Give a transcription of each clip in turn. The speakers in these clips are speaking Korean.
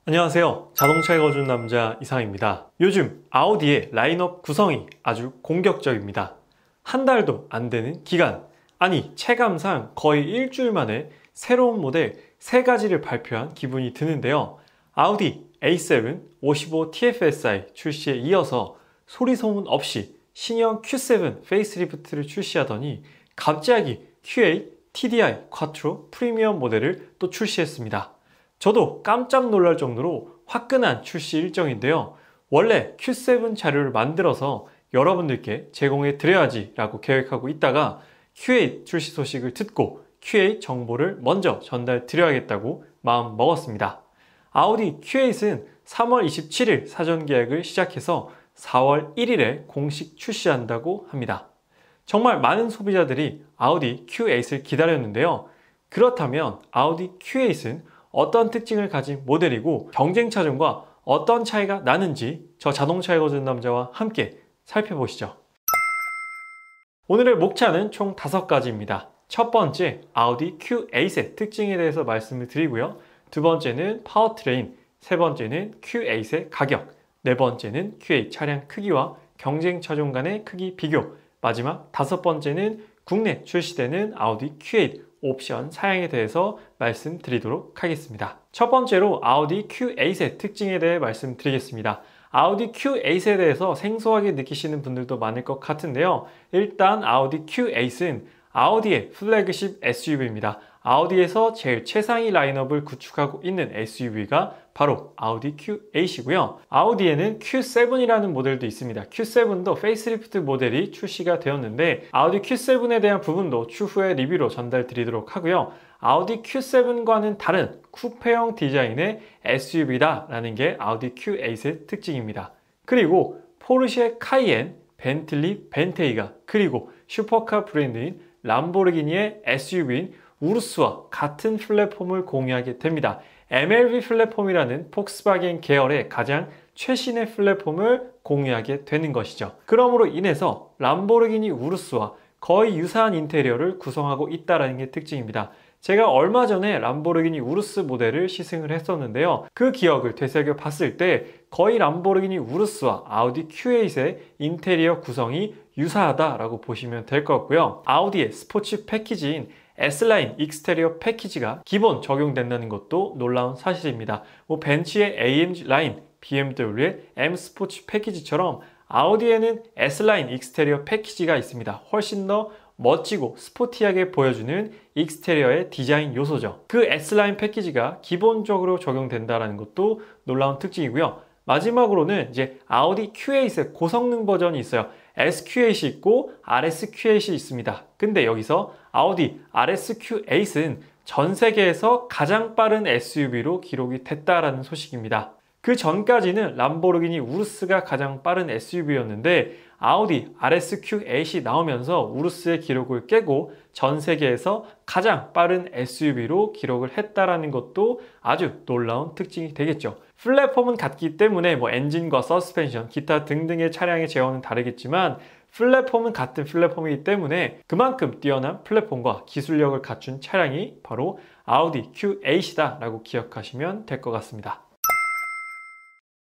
안녕하세요. 자동차에 거주는 남자 이상입니다. 요즘 아우디의 라인업 구성이 아주 공격적입니다. 한 달도 안 되는 기간, 아니 체감상 거의 일주일 만에 새로운 모델 3가지를 발표한 기분이 드는데요. 아우디 A7 55 TFSI 출시에 이어서 소리 소문 없이 신형 Q7 페이스리프트를 출시하더니 갑자기 Q8 TDI 쿼트로 프리미엄 모델을 또 출시했습니다. 저도 깜짝 놀랄 정도로 화끈한 출시 일정인데요. 원래 Q7 자료를 만들어서 여러분들께 제공해 드려야지 라고 계획하고 있다가 Q8 출시 소식을 듣고 Q8 정보를 먼저 전달 드려야겠다고 마음 먹었습니다. 아우디 Q8은 3월 27일 사전 계약을 시작해서 4월 1일에 공식 출시한다고 합니다. 정말 많은 소비자들이 아우디 Q8을 기다렸는데요. 그렇다면 아우디 Q8은 어떤 특징을 가진 모델이고 경쟁차종과 어떤 차이가 나는지 저 자동차에 거주는 남자와 함께 살펴보시죠. 오늘의 목차는 총 5가지입니다. 첫 번째, 아우디 Q8의 특징에 대해서 말씀을 드리고요. 두 번째는 파워트레인, 세 번째는 Q8의 가격, 네 번째는 Q8 차량 크기와 경쟁차종 간의 크기 비교, 마지막 5번째는 국내 출시되는 아우디 Q8 옵션 사양에 대해서 말씀드리도록 하겠습니다. 첫 번째로 아우디 Q8의 특징에 대해 말씀드리겠습니다. 아우디 Q8에 대해서 생소하게 느끼시는 분들도 많을 것 같은데요. 일단 아우디 Q8은 아우디의 플래그십 SUV입니다. 아우디에서 제일 최상위 라인업을 구축하고 있는 SUV가 바로 아우디 Q8이고요. 아우디에는 Q7이라는 모델도 있습니다. Q7도 페이스리프트 모델이 출시가 되었는데 아우디 Q7에 대한 부분도 추후에 리뷰로 전달드리도록 하고요. 아우디 Q7과는 다른 쿠페형 디자인의 SUV다 라는 게 아우디 Q8의 특징입니다. 그리고 포르쉐 카이엔, 벤틀리 벤테이가, 그리고 슈퍼카 브랜드인 람보르기니의 SUV인 우루스와 같은 플랫폼을 공유하게 됩니다. MLB 플랫폼이라는 폭스바겐 계열의 가장 최신의 플랫폼을 공유하게 되는 것이죠. 그러므로 인해서 람보르기니 우루스와 거의 유사한 인테리어를 구성하고 있다는 게 특징입니다. 제가 얼마 전에 람보르기니 우루스 모델을 시승을 했었는데요. 그 기억을 되새겨 봤을 때 거의 람보르기니 우루스와 아우디 Q8의 인테리어 구성이 유사하다라고 보시면 될 것 같고요. 아우디의 스포츠 패키지인 S라인 익스테리어 패키지가 기본 적용된다는 것도 놀라운 사실입니다. 벤츠의 AMG 라인, BMW의 M 스포츠 패키지처럼 아우디에는 S라인 익스테리어 패키지가 있습니다. 훨씬 더 멋지고 스포티하게 보여주는 익스테리어의 디자인 요소죠. 그 S라인 패키지가 기본적으로 적용된다는 것도 놀라운 특징이고요. 마지막으로는 이제 아우디 Q8의 고성능 버전이 있어요. SQ8이 있고 RSQ8이 있습니다. 근데 여기서 아우디 RSQ8은 전 세계에서 가장 빠른 SUV로 기록이 됐다라는 소식입니다. 그 전까지는 람보르기니 우루스가 가장 빠른 SUV였는데 아우디 RSQ8이 나오면서 우루스의 기록을 깨고 전 세계에서 가장 빠른 SUV로 기록을 했다라는 것도 아주 놀라운 특징이 되겠죠. 플랫폼은 같기 때문에 엔진과 서스펜션, 기타 등등의 차량의 제어는 다르겠지만 플랫폼은 같은 플랫폼이기 때문에 그만큼 뛰어난 플랫폼과 기술력을 갖춘 차량이 바로 아우디 Q8이다 라고 기억하시면 될 것 같습니다.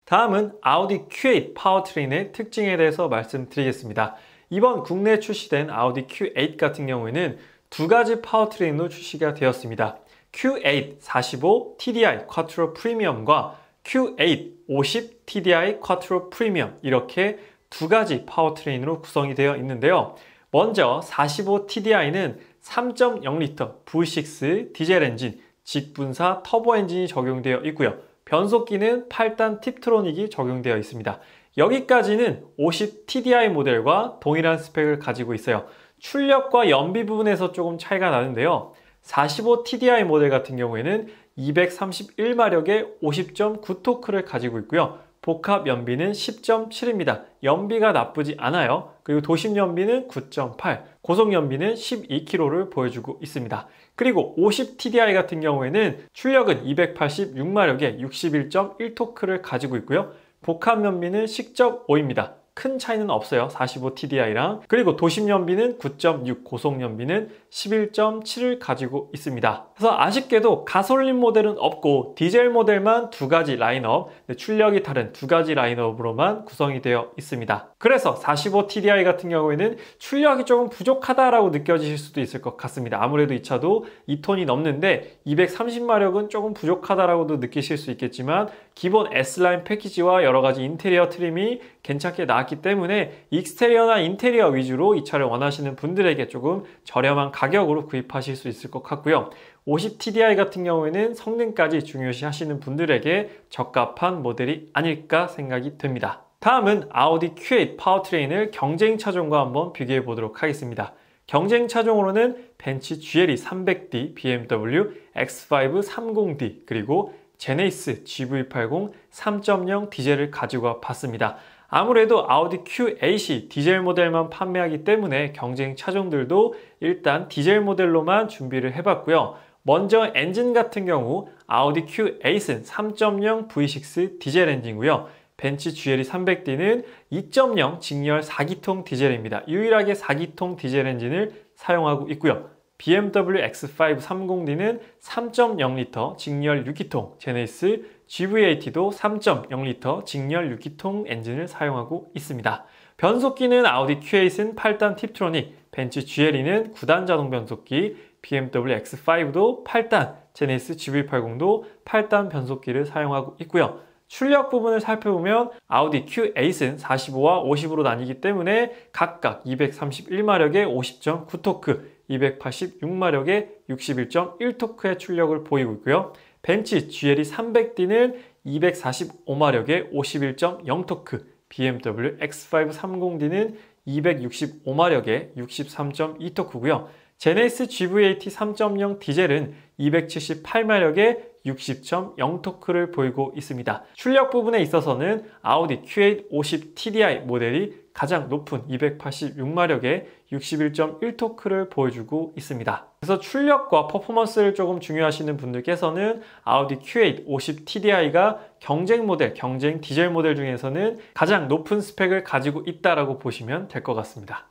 다음은 아우디 Q8 파워트레인의 특징에 대해서 말씀드리겠습니다. 이번 국내에 출시된 아우디 Q8 같은 경우에는 2가지 파워트레인으로 출시가 되었습니다. Q8 45 TDI 쿼트로 프리미엄과 Q8 50 TDI 쿼트로 프리미엄, 이렇게 2가지 파워트레인으로 구성이 되어 있는데요. 먼저 45 TDI는 3.0L V6 디젤 엔진, 직분사 터보 엔진이 적용되어 있고요. 변속기는 8단 팁트로닉이 적용되어 있습니다. 여기까지는 50 TDI 모델과 동일한 스펙을 가지고 있어요. 출력과 연비 부분에서 조금 차이가 나는데요. 45 TDI 모델 같은 경우에는 231마력의 50.9토크를 가지고 있고요. 복합 연비는 10.7입니다. 연비가 나쁘지 않아요. 그리고 도심 연비는 9.8, 고속 연비는 12km를 보여주고 있습니다. 그리고 50 TDI 같은 경우에는 출력은 286마력의 61.1토크를 가지고 있고요. 복합 연비는 10.5입니다. 큰 차이는 없어요. 45TDI랑. 그리고 도심 연비는 9.6, 고속 연비는 11.7을 가지고 있습니다. 그래서 아쉽게도 가솔린 모델은 없고 디젤 모델만 두 가지 라인업, 출력이 다른 두 가지 라인업으로만 구성이 되어 있습니다. 그래서 45TDI 같은 경우에는 출력이 조금 부족하다라고 느껴지실 수도 있을 것 같습니다. 아무래도 이 차도 2톤이 넘는데 230마력은 조금 부족하다라고도 느끼실 수 있겠지만 기본 S라인 패키지와 여러 가지 인테리어 트림이 괜찮게 나왔기 때문에 익스테리어나 인테리어 위주로 이 차를 원하시는 분들에게 조금 저렴한 가격으로 구입하실 수 있을 것 같고요. 50TDI 같은 경우에는 성능까지 중요시 하시는 분들에게 적합한 모델이 아닐까 생각이 듭니다. 다음은 아우디 Q8 파워트레인을 경쟁 차종과 한번 비교해 보도록 하겠습니다. 경쟁 차종으로는 벤츠 GLE 300D, BMW X5 30D, 그리고 제네시스 GV80 3.0 디젤을 가지고 봤습니다. 아무래도 아우디 Q8이 디젤 모델만 판매하기 때문에 경쟁 차종들도 일단 디젤 모델로만 준비를 해봤고요. 먼저 엔진 같은 경우 아우디 Q8은 3.0 V6 디젤 엔진이고요. 벤츠 GLE 300D는 2.0 직렬 4기통 디젤입니다. 유일하게 4기통 디젤 엔진을 사용하고 있고요. BMW X5 30D는 3.0L 직렬 6기통, 제네시스 GV80도 3.0L 직렬 6기통 엔진을 사용하고 있습니다. 변속기는 아우디 Q8은 8단 팁트로닉, 벤츠 GLE는 9단 자동 변속기, BMW X5도 8단, 제네시스 GV80도 8단 변속기를 사용하고 있고요. 출력 부분을 살펴보면 아우디 Q8은 45와 50으로 나뉘기 때문에 각각 231마력의 50.9토크, 286마력의 61.1토크의 출력을 보이고 있고요. 벤츠 GLE 300D는 245마력의 51.0토크, BMW X5 30D는 265마력의 63.2토크고요. 제네시스 GV80 3.0 디젤은 278마력의 60.0토크를 보이고 있습니다. 출력 부분에 있어서는 아우디 Q8 50TDI 모델이 가장 높은 286마력의 61.1토크를 보여주고 있습니다. 그래서 출력과 퍼포먼스를 조금 중요하시는 분들께서는 아우디 Q8 50TDI가 경쟁 모델, 경쟁 디젤 모델 중에서는 가장 높은 스펙을 가지고 있다고 보시면 될 것 같습니다.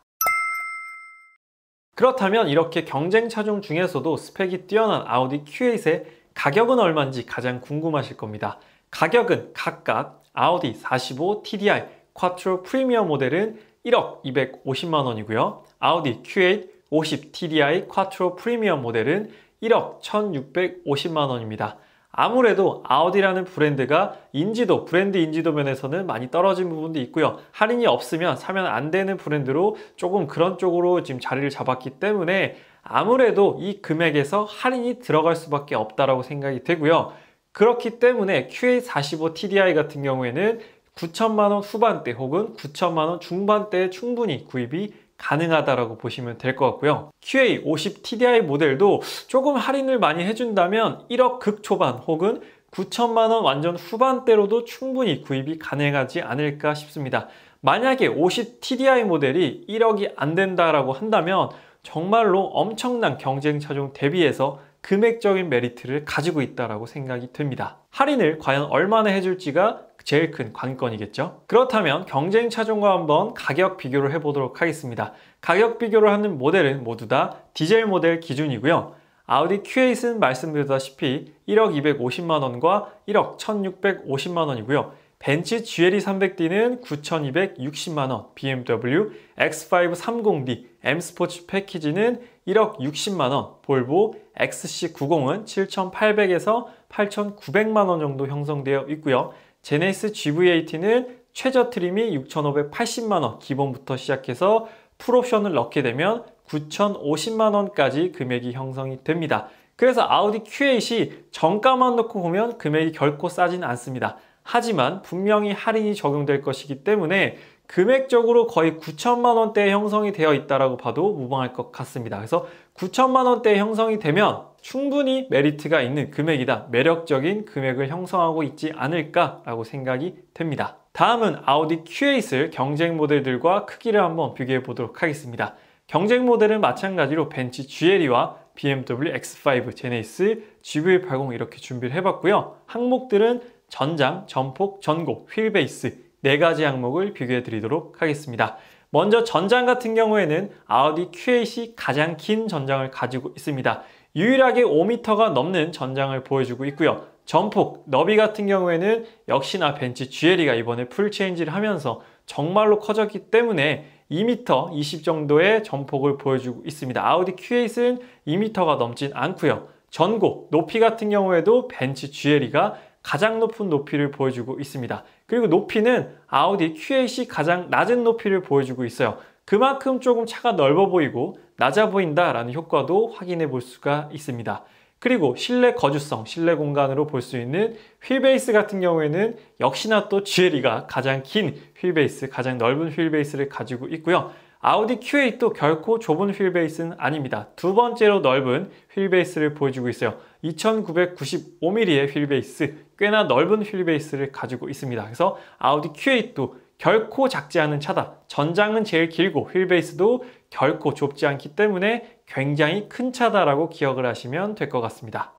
그렇다면 이렇게 경쟁 차종 중에서도 스펙이 뛰어난 아우디 Q8의 가격은 얼마인지 가장 궁금하실 겁니다. 가격은 각각 아우디 45TDI 쿼트로 프리미엄 모델은 1억 250만 원이고요. 아우디 Q8 50TDI 쿼트로 프리미엄 모델은 1억 1650만 원입니다. 아무래도 아우디라는 브랜드가 인지도, 브랜드 인지도 면에서는 많이 떨어진 부분도 있고요. 할인이 없으면 사면 안 되는 브랜드로 조금 그런 쪽으로 지금 자리를 잡았기 때문에 아무래도 이 금액에서 할인이 들어갈 수밖에 없다라고 생각이 되고요. 그렇기 때문에 Q8 45TDI 같은 경우에는 9천만 원 후반대 혹은 9천만 원 중반대에 충분히 구입이 가능하다라고 보시면 될 것 같고요. Q8 50TDI 모델도 조금 할인을 많이 해준다면 1억 극초반 혹은 9천만 원 완전 후반대로도 충분히 구입이 가능하지 않을까 싶습니다. 만약에 50TDI 모델이 1억이 안 된다라고 한다면 정말로 엄청난 경쟁 차종 대비해서 금액적인 메리트를 가지고 있다고 생각이 듭니다. 할인을 과연 얼마나 해줄지가 제일 큰 관건이겠죠. 그렇다면 경쟁 차종과 한번 가격 비교를 해보도록 하겠습니다. 가격 비교를 하는 모델은 모두 다 디젤 모델 기준이고요. 아우디 Q8은 말씀드렸다시피 1억 250만 원과 1억 1650만 원이고요. 벤츠 GLE 300D는 9260만 원, BMW X5 30D M 스포츠 패키지는 1억 60만 원, 볼보 XC90은 7800에서 8900만 원 정도 형성되어 있고요. 제네시스 GV80는 최저 트림이 6580만 원 기본부터 시작해서 풀옵션을 넣게 되면 9050만 원까지 금액이 형성이 됩니다. 그래서 아우디 Q8이 정가만 놓고 보면 금액이 결코 싸진 않습니다. 하지만 분명히 할인이 적용될 것이기 때문에 금액적으로 거의 9천만 원대에 형성이 되어 있다고 봐도 무방할 것 같습니다. 그래서 9천만 원대에 형성이 되면 충분히 메리트가 있는 금액이다, 매력적인 금액을 형성하고 있지 않을까라고 생각이 됩니다. 다음은 아우디 Q8을 경쟁 모델들과 크기를 한번 비교해 보도록 하겠습니다. 경쟁 모델은 마찬가지로 벤츠 GLE와 BMW X5, 제네시스 GV80 이렇게 준비를 해봤고요. 항목들은 전장, 전폭, 전고, 휠베이스, 4가지 항목을 비교해 드리도록 하겠습니다. 먼저 전장 같은 경우에는 아우디 Q8이 가장 긴 전장을 가지고 있습니다. 유일하게 5m가 넘는 전장을 보여주고 있고요. 전폭, 너비 같은 경우에는 역시나 벤츠 GLE가 이번에 풀체인지를 하면서 정말로 커졌기 때문에 2m 20 정도의 전폭을 보여주고 있습니다. 아우디 Q8은 2m가 넘진 않고요. 전고, 높이 같은 경우에도 벤츠 GLE가 가장 높은 높이를 보여주고 있습니다. 그리고 높이는 아우디 Q8이 가장 낮은 높이를 보여주고 있어요. 그만큼 조금 차가 넓어 보이고 낮아 보인다라는 효과도 확인해 볼 수가 있습니다. 그리고 실내 거주성, 실내 공간으로 볼 수 있는 휠베이스 같은 경우에는 역시나 또 GLE가 가장 긴 휠베이스, 가장 넓은 휠베이스를 가지고 있고요. 아우디 Q8도 결코 좁은 휠베이스는 아닙니다. 두 번째로 넓은 휠베이스를 보여주고 있어요. 2995mm의 휠베이스, 꽤나 넓은 휠베이스를 가지고 있습니다. 그래서 아우디 Q8도 결코 작지 않은 차다. 전장은 제일 길고 휠베이스도 결코 좁지 않기 때문에 굉장히 큰 차다라고 기억을 하시면 될 것 같습니다.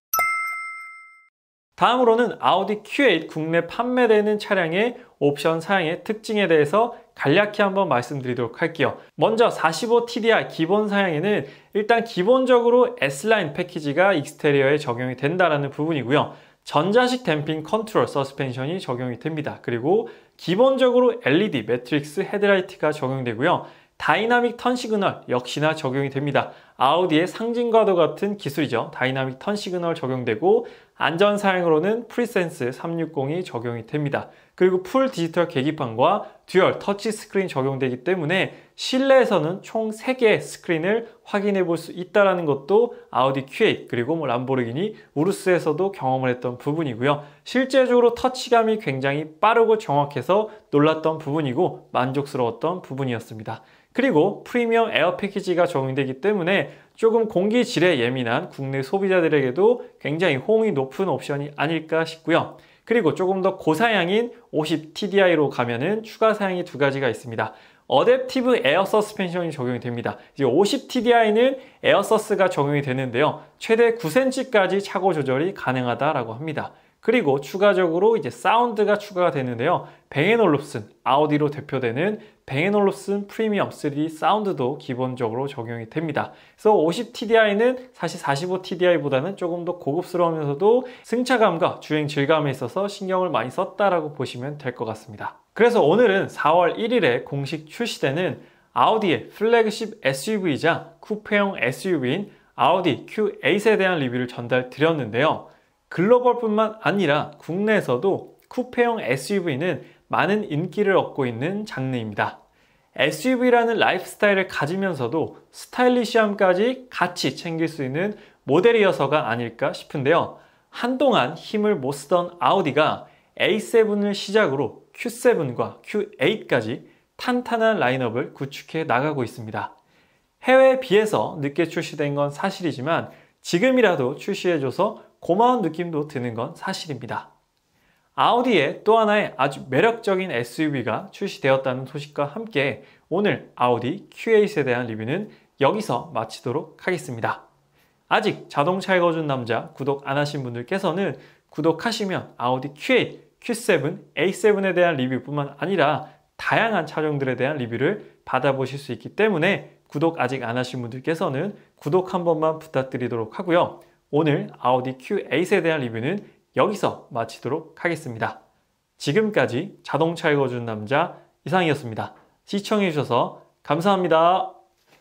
다음으로는 아우디 Q8 국내 판매되는 차량의 옵션 사양의 특징에 대해서 간략히 한번 말씀드리도록 할게요. 먼저 45TDI 기본 사양에는 일단 기본적으로 S라인 패키지가 익스테리어에 적용이 된다는 부분이고요. 전자식 댐핑 컨트롤 서스펜션이 적용이 됩니다. 그리고 기본적으로 LED 매트릭스 헤드라이트가 적용되고요. 다이나믹 턴 시그널 역시나 적용이 됩니다. 아우디의 상징과도 같은 기술이죠. 다이나믹 턴 시그널 적용되고 안전 사양으로는 프리센스 360이 적용이 됩니다. 그리고 풀 디지털 계기판과 듀얼 터치 스크린 적용되기 때문에 실내에서는 총 3개의 스크린을 확인해 볼 수 있다는 것도 아우디 Q8 그리고 람보르기니 우루스에서도 경험을 했던 부분이고요. 실제적으로 터치감이 굉장히 빠르고 정확해서 놀랐던 부분이고 만족스러웠던 부분이었습니다. 그리고 프리미엄 에어 패키지가 적용되기 때문에 조금 공기질에 예민한 국내 소비자들에게도 굉장히 호응이 높은 옵션이 아닐까 싶고요. 그리고 조금 더 고사양인 50TDI로 가면은 추가 사양이 2가지가 있습니다. 어댑티브 에어 서스펜션이 적용이 됩니다. 이제 50TDI는 에어 서스가 적용이 되는데요. 최대 9cm까지 차고 조절이 가능하다라고 합니다. 그리고 추가적으로 이제 사운드가 추가가 되는데요. 뱅 앤 올룹슨, 아우디로 대표되는 뱅 앤 올룹슨 프리미엄 3D 사운드도 기본적으로 적용이 됩니다. 그래서 50TDI는 사실 45TDI보다는 조금 더 고급스러우면서도 승차감과 주행 질감에 있어서 신경을 많이 썼다라고 보시면 될 것 같습니다. 그래서 오늘은 4월 1일에 공식 출시되는 아우디의 플래그십 SUV이자 쿠페형 SUV인 아우디 Q8에 대한 리뷰를 전달 드렸는데요. 글로벌뿐만 아니라 국내에서도 쿠페형 SUV는 많은 인기를 얻고 있는 장르입니다. SUV라는 라이프 스타일을 가지면서도 스타일리시함까지 같이 챙길 수 있는 모델이어서가 아닐까 싶은데요. 한동안 힘을 못 쓰던 아우디가 A7을 시작으로 Q7과 Q8까지 탄탄한 라인업을 구축해 나가고 있습니다. 해외에 비해서 늦게 출시된 건 사실이지만 지금이라도 출시해줘서 고마운 느낌도 드는 건 사실입니다. 아우디의 또 하나의 아주 매력적인 SUV가 출시되었다는 소식과 함께 오늘 아우디 Q8에 대한 리뷰는 여기서 마치도록 하겠습니다. 아직 자동차에 거준 남자 구독 안 하신 분들께서는 구독하시면 아우디 Q8, Q7, A7에 대한 리뷰뿐만 아니라 다양한 차종들에 대한 리뷰를 받아보실 수 있기 때문에 구독 아직 안 하신 분들께서는 구독 한 번만 부탁드리도록 하고요. 오늘 아우디 Q8에 대한 리뷰는 여기서 마치도록 하겠습니다. 지금까지 자동차에 거준 남자 이상이었습니다. 시청해주셔서 감사합니다.